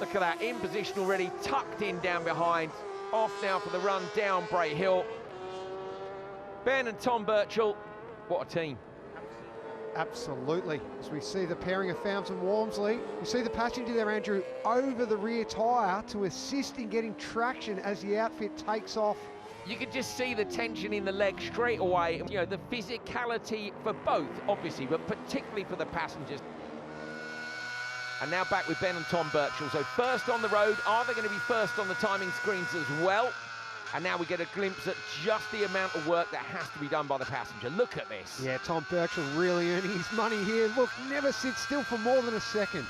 Look at that, in position already, tucked in down behind. Off now for the run down Bray Hill. Ben and Tom Birchall, what a team. Absolutely. As we see the pairing of Fownes and Walmsley, you see the passenger there, Andrew, over the rear tyre to assist in getting traction as the outfit takes off. You could just see the tension in the leg straight away. You know, the physicality for both, obviously, but particularly for the passengers. And now back with Ben and Tom Birchall. So first on the road, are they going to be first on the timing screens as well? And now we get a glimpse at just the amount of work that has to be done by the passenger. Look at this. Yeah, Tom Birchall really earning his money here. Look, never sit still for more than a second.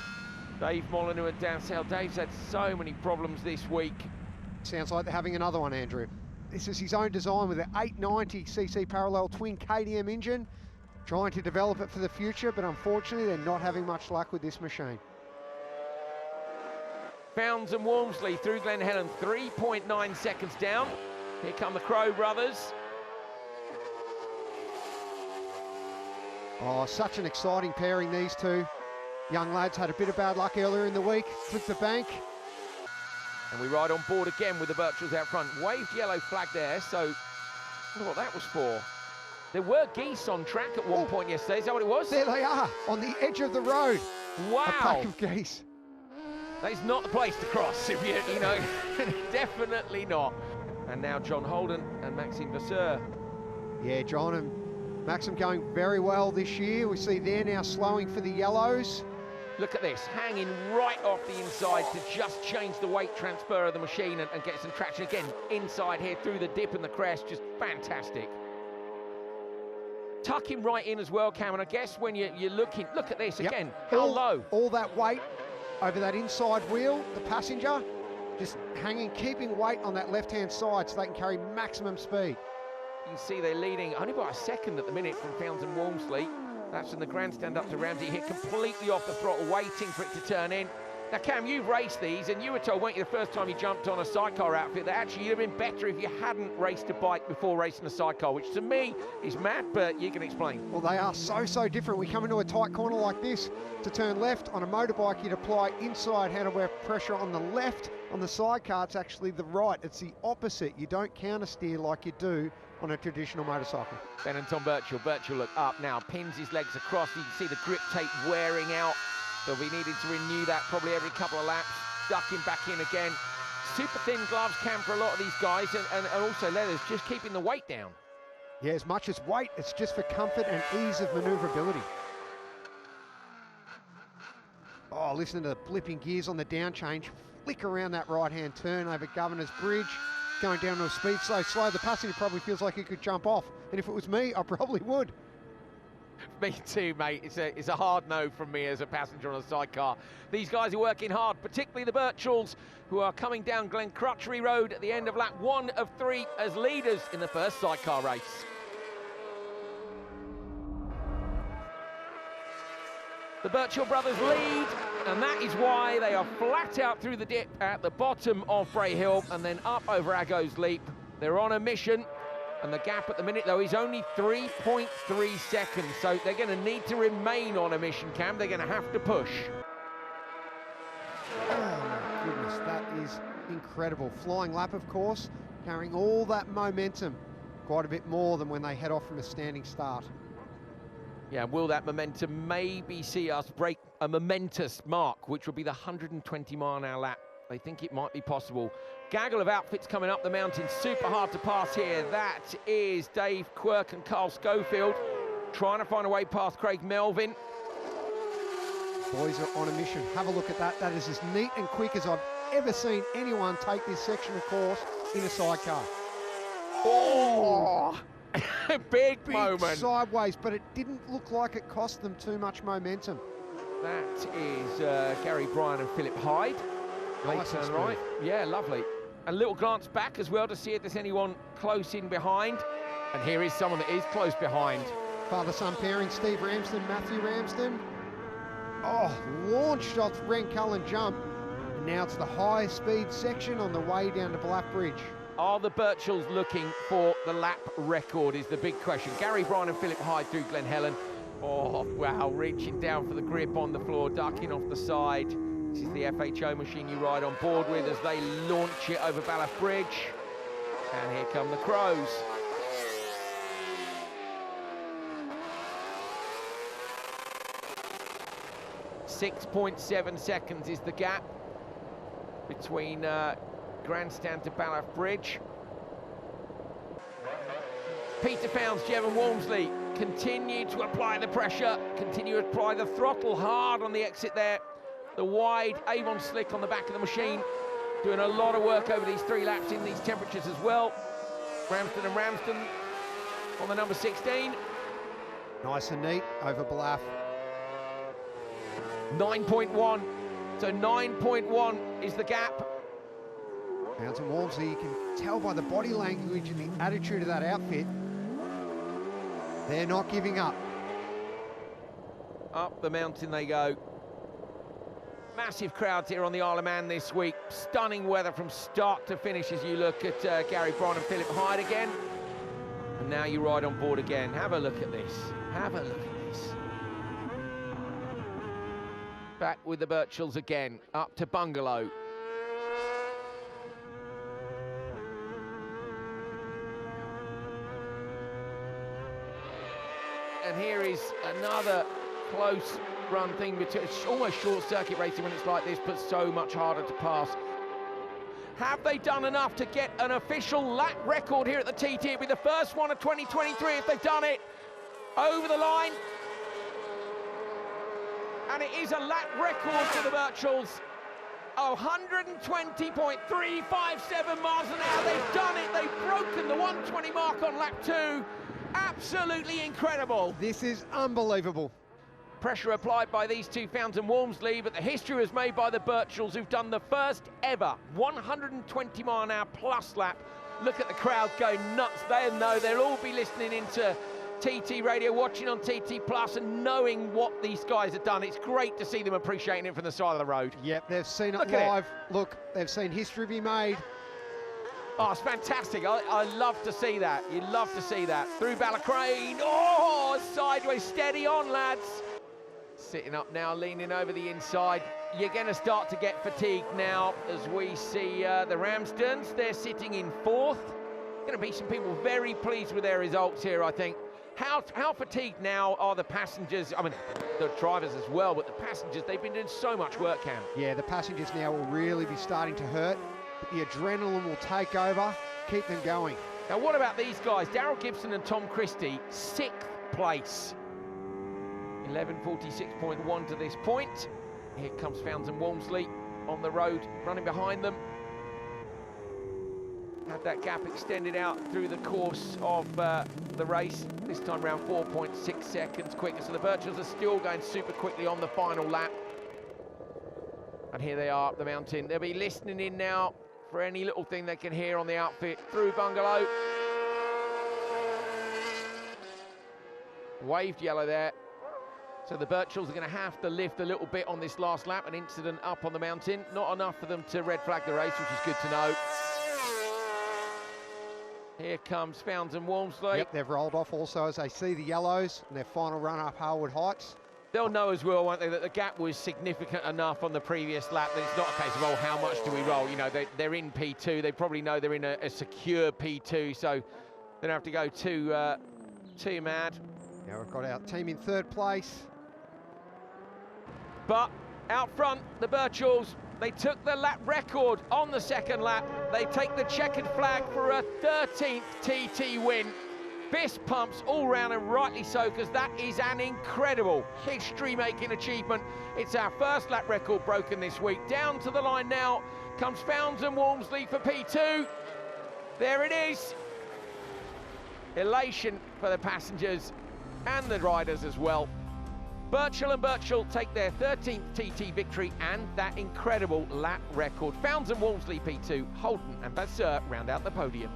Dave Molyneux at down south. Dave's had so many problems this week. Sounds like they're having another one, Andrew. This is his own design with an 890cc parallel twin KTM engine. Trying to develop it for the future, but unfortunately they're not having much luck with this machine. Fownes and Walmsley through Glen Helen, 3.9 seconds down. Here come the Crow brothers. Oh, such an exciting pairing, these two. Young lads had a bit of bad luck earlier in the week, flipped the bank. And we ride on board again with the Birchalls out front. Waved yellow flag there, so I wonder what that was for. There were geese on track at one point yesterday, is that what it was? There they are, on the edge of the road. Wow. A pack of geese. That is not the place to cross, if you know, definitely not. And now John Holden and Maxime Vasseur. Yeah, John and Maxim going very well this year. We see they're now slowing for the yellows. Look at this, hanging right off the inside to just change the weight transfer of the machine and get some traction again. Inside here through the dip and the crest, just fantastic. Tuck him right in as well, Cam, and I guess when you're looking, look at this again, how low. All that weight over that inside wheel, the passenger, just hanging, keeping weight on that left-hand side so they can carry maximum speed. You can see they're leading only by a second at the minute from Fownes and Walmsley. That's in the grandstand up to Ramsey, hit completely off the throttle, waiting for it to turn in. Now, Cam, you've raced these, and you were told, weren't you, the first time you jumped on a sidecar outfit, that actually you'd have been better if you hadn't raced a bike before racing a sidecar, which to me is mad, but you can explain. Well, they are so different. We come into a tight corner like this. To turn left, on a motorbike, you'd apply inside handlebar pressure on the left. On the sidecar, it's actually the right. It's the opposite. You don't counter steer like you do on a traditional motorcycle. Ben and Tom Birchall. Birchall look up now, pins his legs across. You can see the grip tape wearing out. They'll be needing to renew that probably every couple of laps. Ducking back in again. Super thin gloves, Cam, for a lot of these guys, and also leathers, just keeping the weight down. Yeah, as much as weight, it's just for comfort and ease of manoeuvrability. Oh, listen to the blipping gears on the down change. Flick around that right-hand turn over Governor's Bridge. Going down to a speed so slow, the passenger probably feels like he could jump off. And if it was me, I probably would. Me too, mate. It's a hard no from me as a passenger on a sidecar. These guys are working hard, particularly the Birchalls, who are coming down Glen Crutchery Road at the end of lap 1 of 3 as leaders in the first sidecar race. The Birchall brothers lead, and that is why they are flat out through the dip at the bottom of Bray Hill and then up over Aggo's Leap. They're on a mission, and the gap at the minute, though, is only 3.3 seconds, so they're going to need to remain on a mission, Cam. They're going to have to push. Oh, my goodness, that is incredible. Flying lap, of course, carrying all that momentum, quite a bit more than when they head off from a standing start. Yeah, will that momentum maybe see us break a momentous mark, which will be the 120-mile-an-hour lap? They think it might be possible. Gaggle of outfits coming up the mountain, super hard to pass here. That is Dave Quirk and Carl Schofield trying to find a way past Craig Melvin. Boys are on a mission. Have a look at that. That is as neat and quick as I've ever seen anyone take this section of course in a sidecar. Oh! Big moment. Sideways, but it didn't look like it cost them too much momentum. That is Gary Bryan and Philip Hyde. Nice and smooth. Right. Yeah, lovely. A little glance back as well to see if there's anyone close in behind. And here is someone that is close behind. Father-son pairing, Steve Ramsden, Matthew Ramsden. Oh, launched off Ren Cullen jump. And now it's the high speed section on the way down to Black Bridge. Are the Birchalls looking for the lap record is the big question. Gary Bryan and Philip Hyde through Glen Helen. Oh, wow, reaching down for the grip on the floor, ducking off the side. This is the FHO machine you ride on board with as they launch it over Ballaugh Bridge. And here come the Crows. .7 seconds is the gap between Grandstand to Ballaugh Bridge. Peter Pounds, Jevon Walmsley continue to apply the pressure, continue to apply the throttle hard on the exit there. The wide Avon slick on the back of the machine, doing a lot of work over these 3 laps in these temperatures as well. Ramsden and Ramsden on the number 16. Nice and neat over Ballaugh. 9.1, so 9.1 is the gap. Pounds and Walmsley, you can tell by the body language and the attitude of that outfit, they're not giving up. Up the mountain they go. Massive crowds here on the Isle of Man this week. Stunning weather from start to finish as you look at Gary Bryan and Philip Hyde again. And now you ride on board again. Have a look at this. Have a look at this. Back with the Birchalls again, up to Bungalow. And here is another close run thing. It's almost short circuit racing when it's like this, but so much harder to pass. Have they done enough to get an official lap record here at the TT? It'll be the first one of 2023 if they've done it. Over the line. And it is a lap record for the Birchalls. 120.357 miles an hour. They've done it. They've broken the 120 mark on lap 2. Absolutely incredible. This is unbelievable. Pressure applied by these two, Founds and Walmsley, but the history was made by the Birchalls, who've done the first ever 120 mile an hour plus lap. Look at the crowd go nuts. They know they'll all be listening into TT Radio, watching on TT Plus and knowing what these guys have done. It's great to see them appreciating it from the side of the road. Yep, they've seen it live. Look, they've seen history be made. Oh, it's fantastic. I love to see that. You love to see that. Through Ballacrane. Oh, sideways. Steady on, lads. Sitting up now, leaning over the inside. You're going to start to get fatigued now as we see the Ramsdens. They're sitting in 4th. Going to be some people very pleased with their results here, I think. How fatigued now are the passengers? I mean, the drivers as well, but the passengers, they've been doing so much work, Cam. Yeah, the passengers now will really be starting to hurt. The adrenaline will take over, keep them going. Now, what about these guys? Daryl Gibson and Tom Christie, 6th place. 11:46.1 to this point. Here comes Founds and Walmsley on the road, running behind them. Had that gap extended out through the course of the race. This time around 4.6 seconds quicker. So the Birchalls are still going super quickly on the final lap. And here they are up the mountain. They'll be listening in now for any little thing they can hear on the outfit through Bungalow. Waved yellow there. So the Birchalls are going to have to lift a little bit on this last lap. An incident up on the mountain. Not enough for them to red flag the race, which is good to know. Here comes Founds and Walmsley. Yep, they've rolled off also as they see the yellows and their final run up Harwood Heights. They'll know as well, won't they, that the gap was significant enough on the previous lap that it's not a case of, oh, how much do we roll? You know, they're in P2. They probably know they're in a secure P2, so they don't have to go too mad. Now we've got our team in 3rd place. But out front, the Birchalls, they took the lap record on the 2nd lap. They take the checkered flag for a 13th TT win. Fist pumps all round, and rightly so, because that is an incredible history-making achievement. It's our first lap record broken this week. Down to the line now comes Founds and Walmsley for P2. There it is. Elation for the passengers and the riders as well. Birchall and Birchall take their 13th TT victory and that incredible lap record. Founds and Walmsley P2, Holden and Vasseur round out the podium.